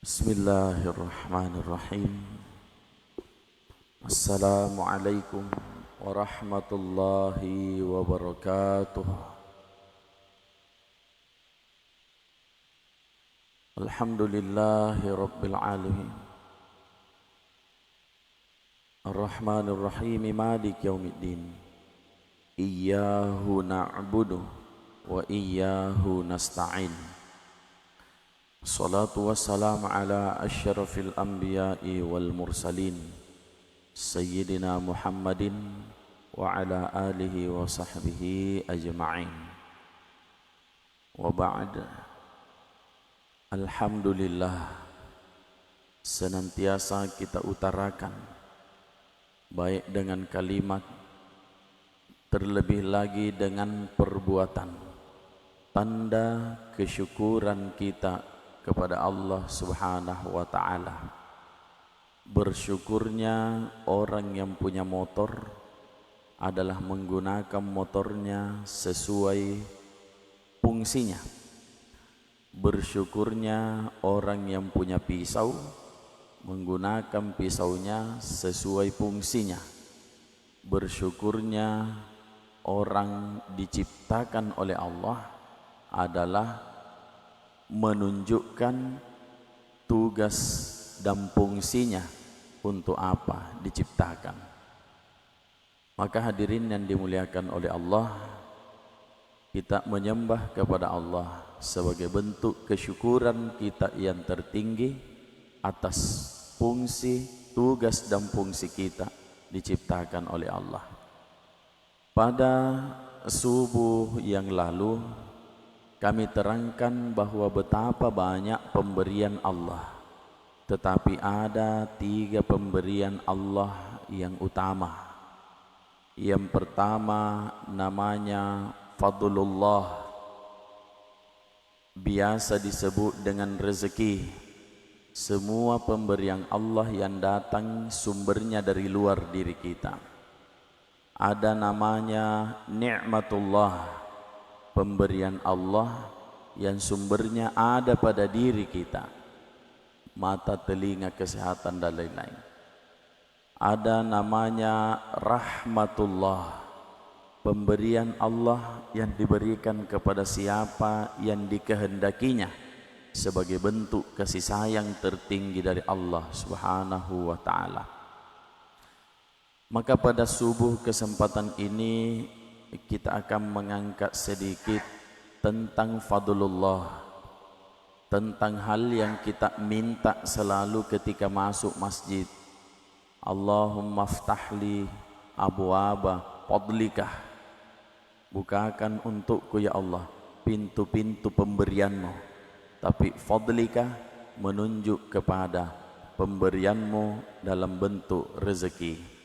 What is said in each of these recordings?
Bismillahirrahmanirrahim. Assalamualaikum warahmatullahi wabarakatuh. Alhamdulillahi rabbil alamin. Ar-Rahmanir-Rahim, Maliki yaumiddin. Iyyahu na'budu wa iyyahu nasta'in. Salatu wassalamu ala asyrafil anbiya'i wal mursalin Sayyidina Muhammadin wa ala alihi wa sahbihi ajma'in. Wa ba'd. Alhamdulillah, senantiasa kita utarakan baik dengan kalimat, terlebih lagi dengan perbuatan, tanda kesyukuran kita kepada Allah Subhanahu wa ta'ala. Bersyukurnya orang yang punya motor adalah menggunakan motornya sesuai fungsinya. Bersyukurnya orang yang punya pisau menggunakan pisaunya sesuai fungsinya. Bersyukurnya orang diciptakan oleh Allah adalah menunjukkan tugas dan fungsinya untuk apa diciptakan. Maka hadirin yang dimuliakan oleh Allah, kita menyembah kepada Allah sebagai bentuk kesyukuran kita yang tertinggi atas fungsi, tugas dan fungsi kita diciptakan oleh Allah. Pada subuh yang lalu kami terangkan bahwa betapa banyak pemberian Allah, tetapi ada 3 pemberian Allah yang utama. Yang pertama namanya fadlullah, biasa disebut dengan rezeki. Semua pemberian Allah yang datang sumbernya dari luar diri kita. Ada namanya nikmatullah, pemberian Allah yang sumbernya ada pada diri kita, mata, telinga, kesehatan dan lain-lain. Ada namanya rahmatullah, pemberian Allah yang diberikan kepada siapa yang dikehendakinya sebagai bentuk kasih sayang tertinggi dari Allah Subhanahu wa ta'ala. Maka pada subuh kesempatan ini kita akan mengangkat sedikit tentang fadlullah, tentang hal yang kita minta selalu ketika masuk masjid. Allahumma ftahli abwaba fadlikah, bukakan untukku ya Allah pintu-pintu pemberianmu. Tapi fadlikah menunjuk kepada pemberianmu dalam bentuk rezeki.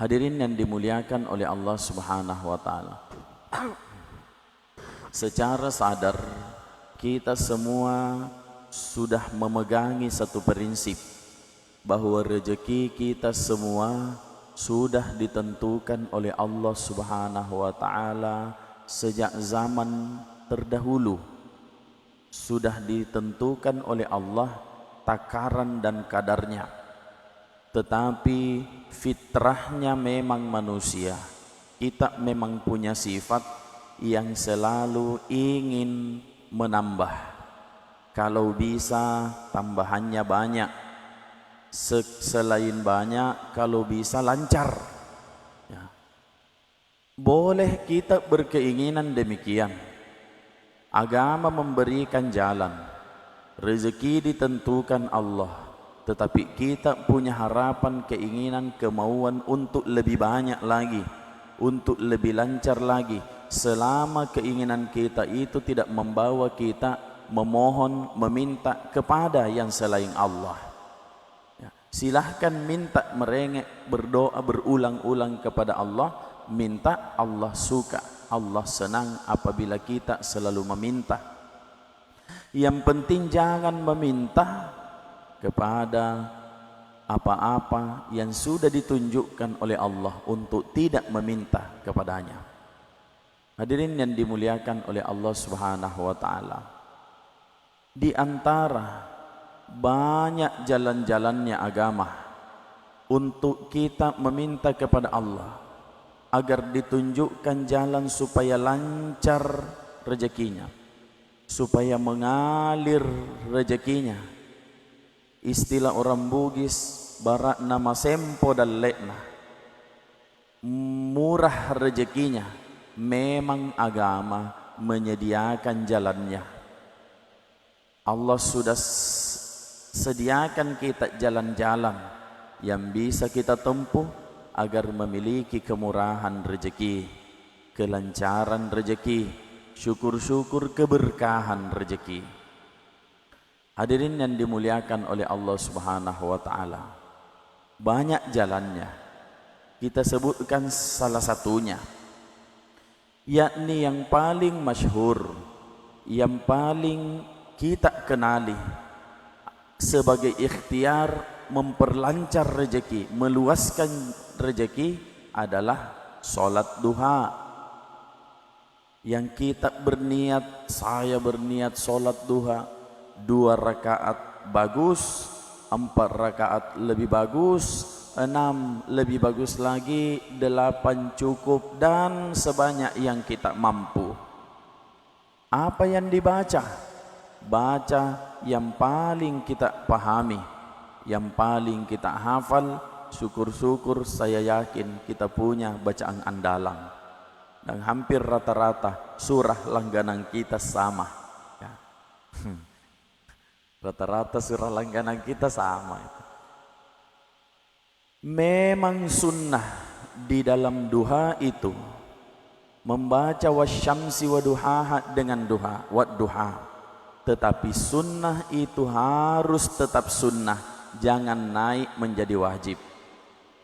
Hadirin yang dimuliakan oleh Allah Subhanahu wa ta'ala, secara sadar kita semua sudah memegangi satu prinsip, bahwa rezeki kita semua sudah ditentukan oleh Allah Subhanahu wa ta'ala sejak zaman terdahulu. Sudah ditentukan oleh Allah takaran dan kadarnya. Tetapi fitrahnya memang manusia, kita memang punya sifat yang selalu ingin menambah. Kalau bisa tambahannya banyak, selain banyak kalau bisa lancar ya. Boleh kita berkeinginan demikian. Agama memberikan jalan, rezeki ditentukan Allah, tetapi kita punya harapan, keinginan, kemauan untuk lebih banyak lagi, untuk lebih lancar lagi, selama keinginan kita itu tidak membawa kita memohon, meminta kepada yang selain Allah ya. Silahkan minta, merengek, berdoa berulang-ulang kepada Allah, minta, Allah suka, Allah senang apabila kita selalu meminta. Yang penting jangan meminta kepada apa-apa yang sudah ditunjukkan oleh Allah untuk tidak meminta kepadanya. Hadirin yang dimuliakan oleh Allah Subhanahu wa ta'ala, di antara banyak jalan-jalannya agama untuk kita meminta kepada Allah agar ditunjukkan jalan supaya lancar rezekinya, supaya mengalir rezekinya. Istilah orang Bugis, barat nama sempo dan lekna, murah rezekinya. Memang agama menyediakan jalannya. Allah sudah sediakan kita jalan-jalan yang bisa kita tempuh agar memiliki kemurahan rezeki, kelancaran rezeki, syukur-syukur keberkahan rezeki. Hadirin yang dimuliakan oleh Allah Subhanahu wa taala, banyak jalannya. Kita sebutkan salah satunya, yakni yang paling masyhur, yang paling kita kenali sebagai ikhtiar memperlancar rezeki, meluaskan rezeki adalah salat duha. Yang kita berniat, saya berniat salat duha 2 rakaat bagus, 4 rakaat lebih bagus, 6 lebih bagus lagi, 8 cukup, dan sebanyak yang kita mampu. Apa yang dibaca? Baca yang paling kita pahami, yang paling kita hafal. Syukur-syukur saya yakin kita punya bacaan andalan, dan hampir rata-rata surah langganan kita sama ya. Rata-rata surah langganan kita sama. Memang sunnah di dalam duha itu membaca wasyamsi waduhaha dengan duha, wadduha. Tetapi sunnah itu harus tetap sunnah, jangan naik menjadi wajib.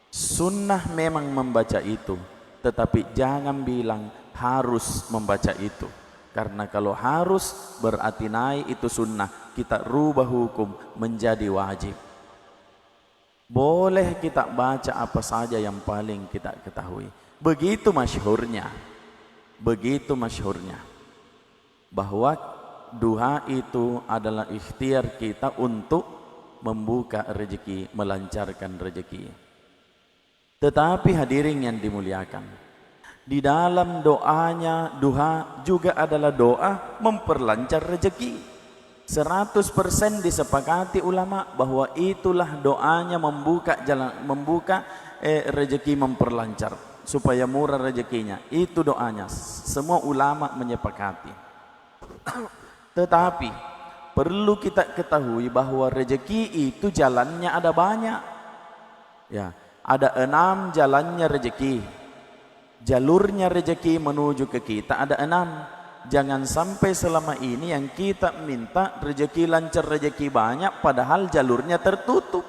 Sunnah memang membaca itu, tetapi jangan bilang harus membaca itu. Karena kalau harus berarti naik itu sunnah, kita rubah hukum menjadi wajib. Boleh kita baca apa saja yang paling kita ketahui. Begitu masyhurnya bahwa duha itu adalah ikhtiar kita untuk membuka rezeki, melancarkan rezeki. Tetapi hadirin yang dimuliakan, di dalam doanya duha juga adalah doa memperlancar rezeki. 100% disepakati ulama bahwa itulah doanya membuka jalan, membuka rezeki, memperlancar supaya murah rezekinya. Itu doanya, semua ulama menyepakati. Tetapi perlu kita ketahui bahwa rezeki itu jalannya ada banyak. Ya, ada 6 jalannya rezeki. Jalurnya rezeki menuju ke kita ada 6. Jangan sampai selama ini yang kita minta rezeki lancar, rezeki banyak, padahal jalurnya tertutup.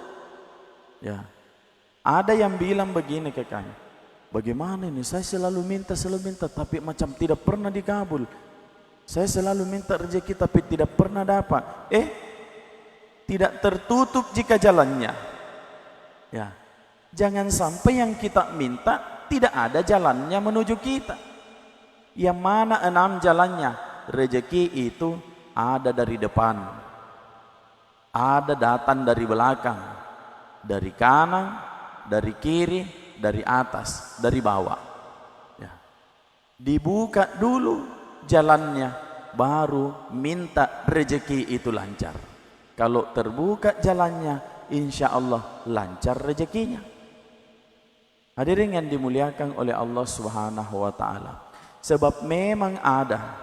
Ya, ada yang bilang begini ke kami, bagaimana ini? Saya selalu minta, tapi macam tidak pernah dikabul. Saya selalu minta rezeki tapi tidak pernah dapat. Tidak tertutup jika jalannya. Ya, jangan sampai yang kita minta tidak ada jalannya menuju kita. Yang mana 6 jalannya? Rezeki itu ada dari depan, ada datang dari belakang, dari kanan, dari kiri, dari atas, dari bawah. Ya. Dibuka dulu jalannya, baru minta rezeki itu lancar. Kalau terbuka jalannya, insya Allah lancar rezekinya. Hadirin yang dimuliakan oleh Allah Subhanahu wa taala. Sebab memang ada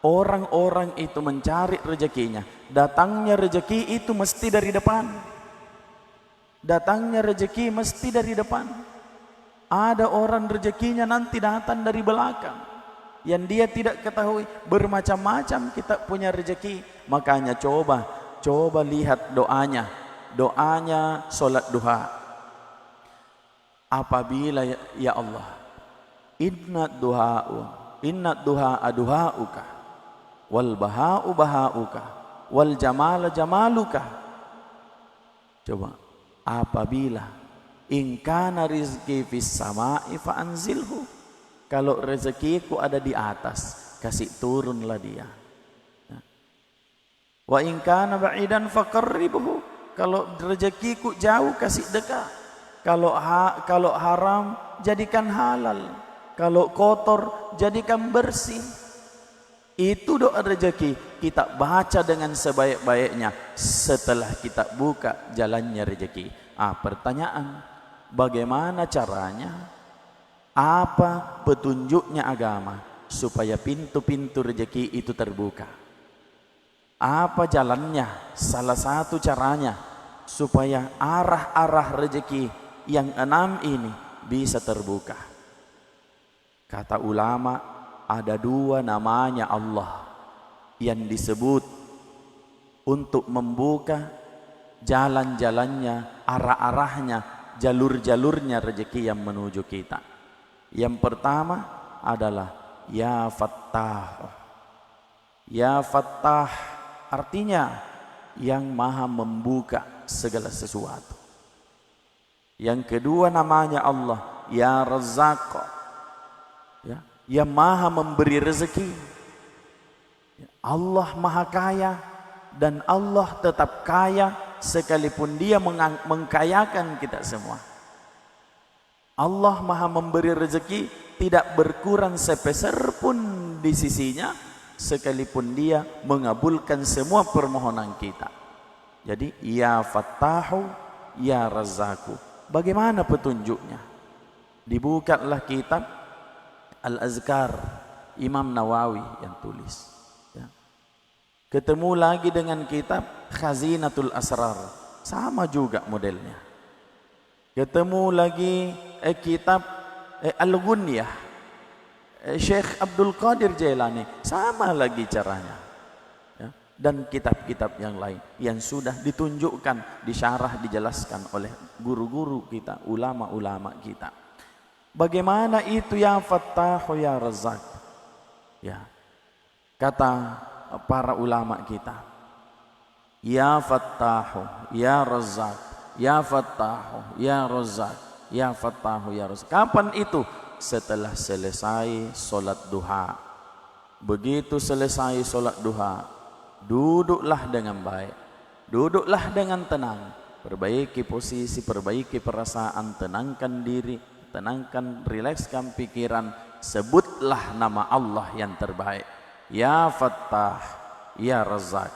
orang-orang itu mencari rezekinya. Datangnya rezeki itu mesti dari depan. Datangnya rezeki mesti dari depan. Ada orang rezekinya nanti datang dari belakang, yang dia tidak ketahui. Bermacam-macam kita punya rezeki. Makanya coba lihat doanya. Doanya salat duha. Apabila ya Allah, inna duha aduhauka, wal baha'u baha'uka, wal jamala jamaluka. Coba, apabila in kana rizki fis sama'i fa anzilhu, kalau rezekiku ada di atas, kasih turunlah dia. Wa in kana ba'idan faqarribhu. Kalau rezekiku jauh kasih dekat. Kalau haram jadikan halal. Kalau kotor jadikan bersih. Itu doa rezeki. Kita baca dengan sebaik-baiknya setelah kita buka jalannya rezeki. Pertanyaan, bagaimana caranya? Apa petunjuknya agama supaya pintu-pintu rezeki itu terbuka? Apa jalannya? Salah satu caranya supaya arah-arah rezeki yang 6 ini bisa terbuka. Kata ulama, ada 2 namanya Allah yang disebut untuk membuka jalan-jalannya, arah-arahnya, jalur-jalurnya rezeki yang menuju kita. Yang pertama adalah Ya Fattah. Ya Fattah artinya yang maha membuka segala sesuatu. Yang kedua namanya Allah Ya Razzaq, ya, yang maha memberi rezeki. Allah maha kaya dan Allah tetap kaya sekalipun dia mengkayakan kita semua. Allah maha memberi rezeki, tidak berkurang sepeser pun di sisinya sekalipun dia mengabulkan semua permohonan kita. Jadi Ya Fattahu Ya Razzaku. Bagaimana petunjuknya? Dibukalah kitab Al-Azkar Imam Nawawi yang tulis, ya. Ketemu lagi dengan kitab Khazinatul Asrar, sama juga modelnya. Ketemu lagi kitab Al-Ghunyah Syekh Abdul Qadir Jailani, sama lagi caranya, ya. Dan kitab-kitab yang lain yang sudah ditunjukkan, disyarah, dijelaskan oleh guru-guru kita, ulama-ulama kita. Bagaimana itu Ya Fattahu Ya Razzaq? Ya, kata para ulama kita, Ya Fattahu Ya Razzaq, Ya Fattahu Ya Razzaq, Ya Fattahu Ya Razzaq. Kapan itu? Setelah selesai solat duha. Begitu selesai solat duha, duduklah dengan baik, duduklah dengan tenang, perbaiki posisi, perbaiki perasaan, tenangkan diri, tenangkan, rilekskan pikiran, sebutlah nama Allah yang terbaik. Ya Fattah Ya Razzaq,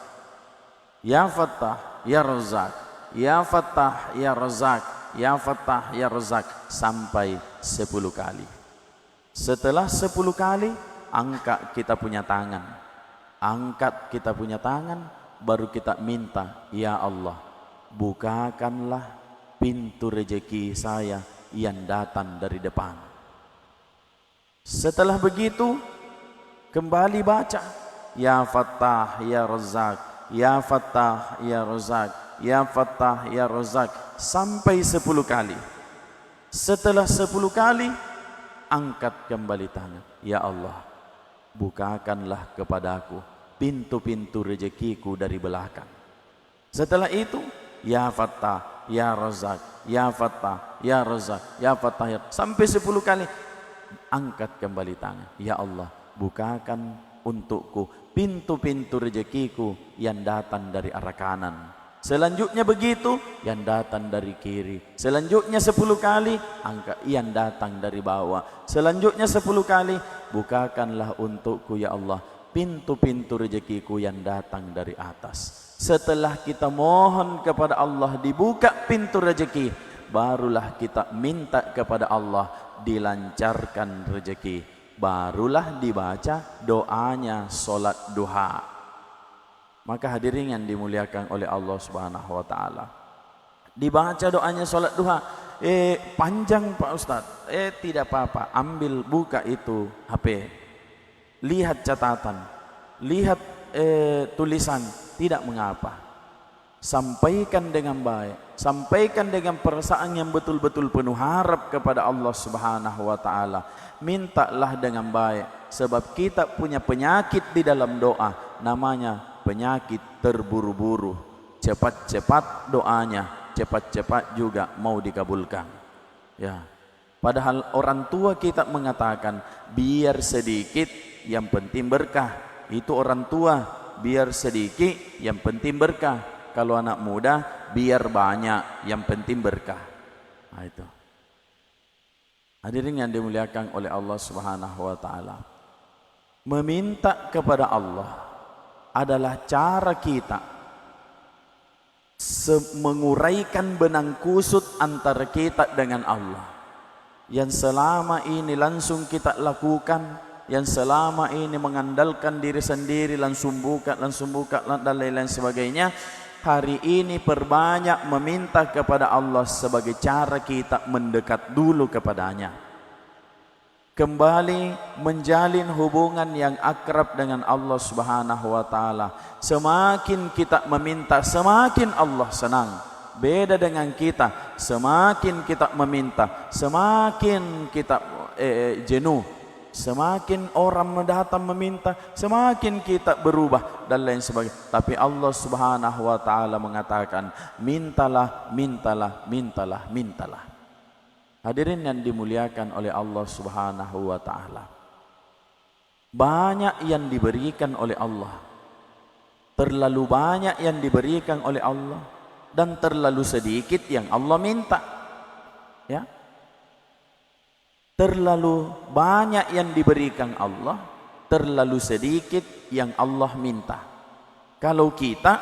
Ya Fattah Ya Razzaq, Ya Fattah Ya Razzaq, Ya Fattah Ya Razzaq, sampai 10 kali. Setelah 10 kali, angkat kita punya tangan. Angkat kita punya tangan, baru kita minta, Ya Allah, bukakanlah pintu rezeki saya yang datang dari depan. Setelah begitu, kembali baca, Ya Fattah Ya Razzaq, Ya Fattah Ya Razzaq, Ya Fattah Ya Razzaq, sampai 10 kali. Setelah 10 kali, angkat kembali tangan, Ya Allah, bukakanlah kepadaku pintu-pintu rezekiku dari belakang. Setelah itu, Ya Fattah Ya Razzaq, Ya Fattah Ya Razzaq, Ya Fattah Ya, sampai 10 kali. Angkat kembali tangan, Ya Allah, bukakan untukku pintu-pintu rezekiku yang datang dari arah kanan. Selanjutnya begitu, yang datang dari kiri. Selanjutnya 10 kali, angka yang datang dari bawah. Selanjutnya 10 kali, bukakanlah untukku Ya Allah pintu-pintu rezekiku yang datang dari atas. Setelah kita mohon kepada Allah dibuka pintu rezeki, barulah kita minta kepada Allah dilancarkan rezeki. Barulah dibaca doanya solat duha. Maka hadirin yang dimuliakan oleh Allah Subhanahu wa taala, dibaca doanya salat duha. Panjang Pak Ustadz. Tidak apa-apa, ambil, buka itu HP, lihat catatan, lihat tulisan, tidak mengapa. Sampaikan dengan baik, sampaikan dengan perasaan yang betul-betul penuh harap kepada Allah Subhanahu wa taala. Mintalah dengan baik, sebab kita punya penyakit di dalam doa, namanya penyakit terburu-buru. Cepat-cepat doanya, cepat-cepat juga mau dikabulkan. Ya. Padahal orang tua kita mengatakan biar sedikit yang penting berkah. Itu orang tua biar sedikit, yang penting berkah. Kalau anak muda, biar banyak, yang penting berkah. Nah, itu. Hadirin yang dimuliakan oleh Allah Subhanahu wa taala. Meminta kepada Allah adalah cara kita menguraikan benang kusut antara kita dengan Allah. Yang selama ini langsung kita lakukan, yang selama ini mengandalkan diri sendiri, langsung buka dan lain-lain sebagainya. Hari ini perbanyak meminta kepada Allah sebagai cara kita mendekat dulu kepadanya. Kembali menjalin hubungan yang akrab dengan Allah Subhanahu wa taala. Semakin kita meminta, semakin Allah senang. Beda dengan kita, semakin kita meminta, semakin kita jenuh. Semakin orang datang meminta, semakin kita berubah dan lain sebagainya. Tapi Allah Subhanahu wa taala mengatakan, mintalah, mintalah, mintalah, mintalah. Hadirin yang dimuliakan oleh Allah Subhanahu wa taala. Banyak yang diberikan oleh Allah. Terlalu banyak yang diberikan oleh Allah dan terlalu sedikit yang Allah minta. Ya. Terlalu banyak yang diberikan Allah, terlalu sedikit yang Allah minta. Kalau kita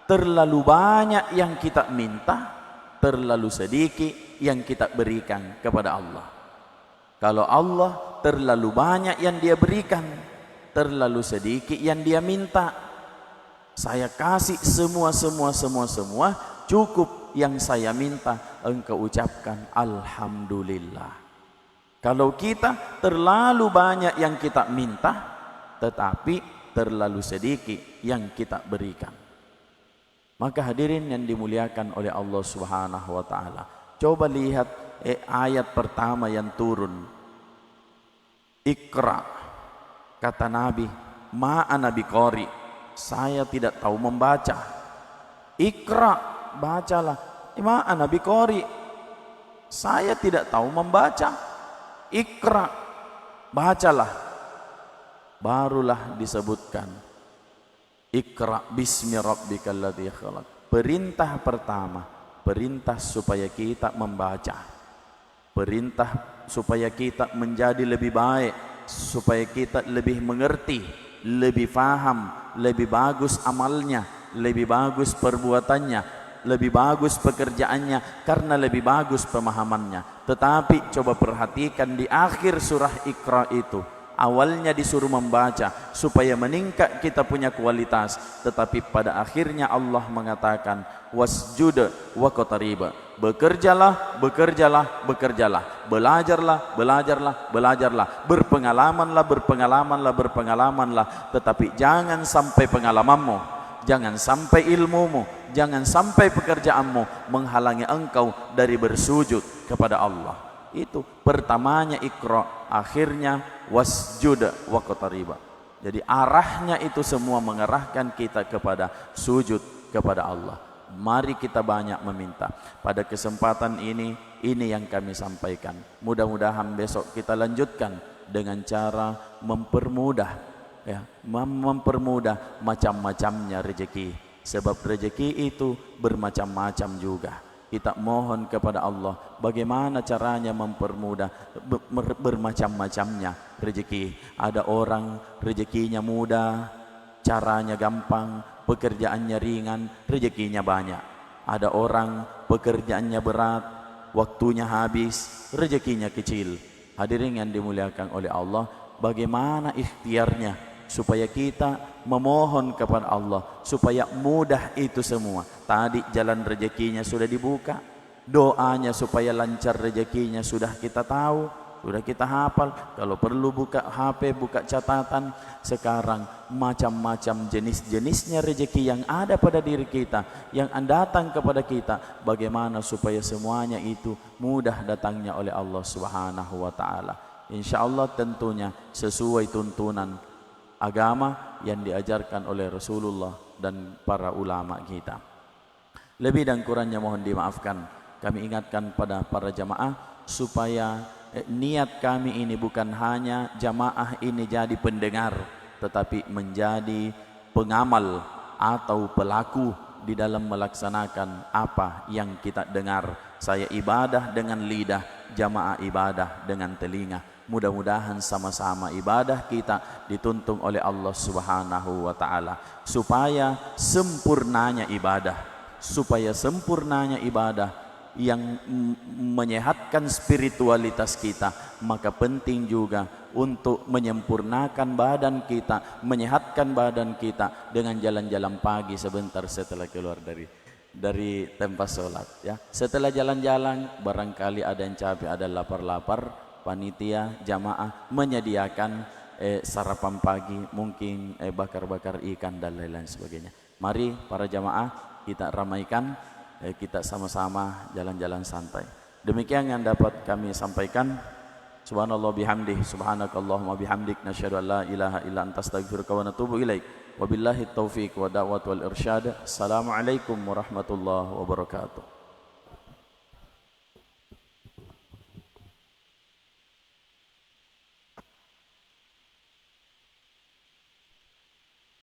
terlalu banyak yang kita minta, terlalu sedikit yang kita berikan kepada Allah. Kalau Allah terlalu banyak yang Dia berikan, terlalu sedikit yang Dia minta. Saya kasih semua, cukup yang saya minta, engkau ucapkan alhamdulillah. Kalau kita terlalu banyak yang kita minta, tetapi terlalu sedikit yang kita berikan. Maka hadirin yang dimuliakan oleh Allah Subhanahu wa taala, coba lihat ayat pertama yang turun. Iqra, kata Nabi, ma ana biqari, saya tidak tahu membaca. Iqra, bacalah. Ma ana biqari, saya tidak tahu membaca. Iqra, bacalah. Barulah disebutkan Iqra bismi rabbikal ladzi khalaq. Perintah pertama, perintah supaya kita membaca. Perintah supaya kita menjadi lebih baik, supaya kita lebih mengerti, lebih faham, lebih bagus amalnya, lebih bagus perbuatannya, lebih bagus pekerjaannya, karena lebih bagus pemahamannya. Tetapi coba perhatikan di akhir surah Iqra itu, awalnya disuruh membaca supaya meningkat kita punya kualitas, tetapi pada akhirnya Allah mengatakan wasjud waqtarib, bekerjalah, bekerjalah, bekerjalah, belajarlah, belajarlah, belajarlah, berpengalamanlah, berpengalamanlah, berpengalamanlah, tetapi jangan sampai pengalamanmu, jangan sampai ilmumu, jangan sampai pekerjaanmu menghalangi engkau dari bersujud kepada Allah. Itu pertamanya Iqra, akhirnya wasjud waqtarib. Jadi arahnya itu semua mengarahkan kita kepada sujud kepada Allah. Mari kita banyak meminta. Pada kesempatan ini yang kami sampaikan. Mudah-mudahan besok kita lanjutkan dengan cara mempermudah, ya, mempermudah macam-macamnya rezeki. Sebab rezeki itu bermacam-macam juga. Kita mohon kepada Allah bagaimana caranya mempermudah bermacam-macamnya rezeki. Ada orang rezekinya mudah, caranya gampang, pekerjaannya ringan, rezekinya banyak. Ada orang pekerjaannya berat, waktunya habis, rezekinya kecil. Hadirin yang dimuliakan oleh Allah, bagaimana ikhtiarnya supaya kita memohon kepada Allah supaya mudah itu semua. Tadi jalan rezekinya sudah dibuka, doanya supaya lancar rezekinya sudah kita tahu, sudah kita hafal. Kalau perlu buka HP, buka catatan. Sekarang macam-macam jenis-jenisnya rezeki yang ada pada diri kita, yang datang kepada kita, bagaimana supaya semuanya itu mudah datangnya oleh Allah Subhanahu wa taala. Insyaallah tentunya sesuai tuntunan agama yang diajarkan oleh Rasulullah dan para ulama kita. Lebih dan kurangnya mohon dimaafkan. Kami ingatkan pada para jamaah supaya niat kami ini bukan hanya jamaah ini jadi pendengar, tetapi menjadi pengamal atau pelaku di dalam melaksanakan apa yang kita dengar. Saya ibadah dengan lidah, jamaah ibadah dengan telinga. Mudah-mudahan sama-sama ibadah kita dituntun oleh Allah Subhanahu wa taala supaya sempurnanya ibadah yang menyehatkan spiritualitas kita. Maka penting juga untuk menyempurnakan badan kita, menyehatkan badan kita dengan jalan-jalan pagi sebentar setelah keluar dari tempat sholat ya. Setelah jalan-jalan barangkali ada yang capek, ada lapar-lapar, panitia jamaah menyediakan sarapan pagi, mungkin bakar-bakar ikan dan lain-lain sebagainya. Mari para jamaah kita ramaikan, kita sama-sama jalan-jalan santai. Demikian yang dapat kami sampaikan. Subhanallah bihamdih, subhanakallahumma bihamdik, nasyhadu an la ilaha illa anta astaghfiruka wa natubu ilaik. Wabillahi taufiq wa da'wat wal irsyad. Assalamualaikum warahmatullahi wabarakatuh.